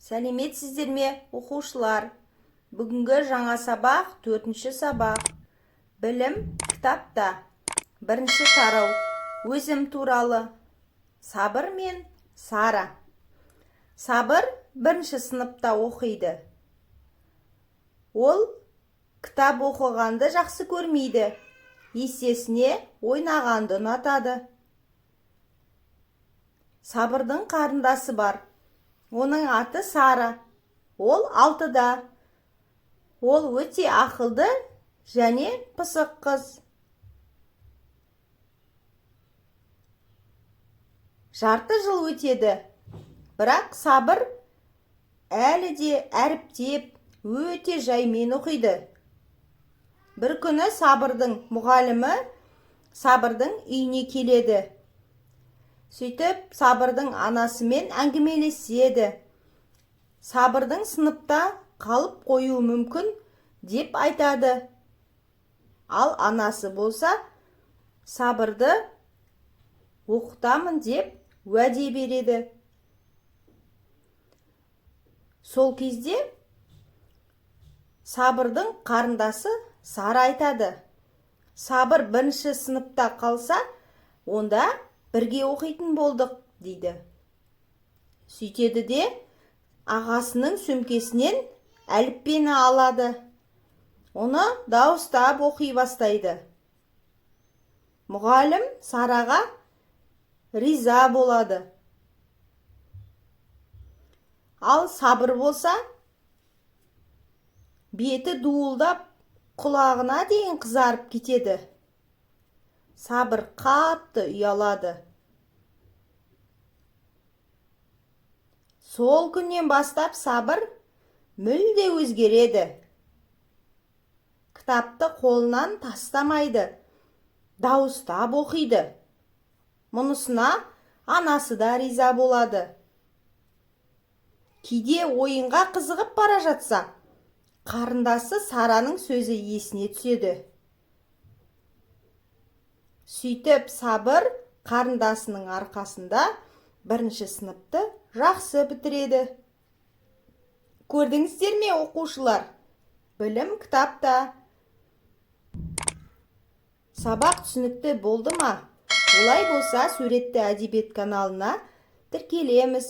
Сәлеметсіздер ме, оқушылар? Бүгінгі жаңа сабақ 4-ші сабақ. Білім кітапта. 1-ші тарау. Өзім туралы. Сабыр мен Сара. Сабыр 1-ші сыныпта оқиды. Ол кітап оқығанды жақсы көрмейді. Есесіне ойнағанды ұнатады. Сабырдың қарындасы бар. Оның аты Сара. Ол 6-да. Ол өте ақылды және пысық қыз. Жарты жыл өтеді. Бірақ Сабыр әлі де әріптеп, өте жаймен оқиды. Бір күні Сабырдың мұғалімі Сабырдың үйіне келеді. Сөйтіп, Сабырдың анасымен әңгімелеседі. Сабырдың сыныпта қалып қоюы мүмкін деп айтады. Ал анасы болса, Сабырды оқытамын деп уәде береді. Сол кезде Сабырдың қарындасы Сара айтады. Сабыр 1-ші сыныпта қалса, онда бірге оқитын болдық, дейді. Сөйтеді де, ағасының сөмкесінен әліппені алады. Оны дауыстап оқи бастайды. Мұғалім Сараға риза болады. Ал Сабыр болса, беті дуылдап, құлағына дейін қызарып кетеді. Сабыр қатты ұялады. Сол күннен бастап Сабыр мүлде өзгереді. Кітапты қолынан тастамайды, дауыстап оқиды. Мұнысына анасы да риза болады. Кейде ойынға қызығып бара жатса, қарындасы Сараның сөзі есіне түседі. Сөйтіп, Сабыр қарындасының арқасында 1-ші сыныпты жақсы бітіреді. Көрдіңіздер ме, оқушылар? Білім кітапта. Сабақ түсінікті болды ма? Олай болса, Суретті әдебиет каналына тіркелеміз.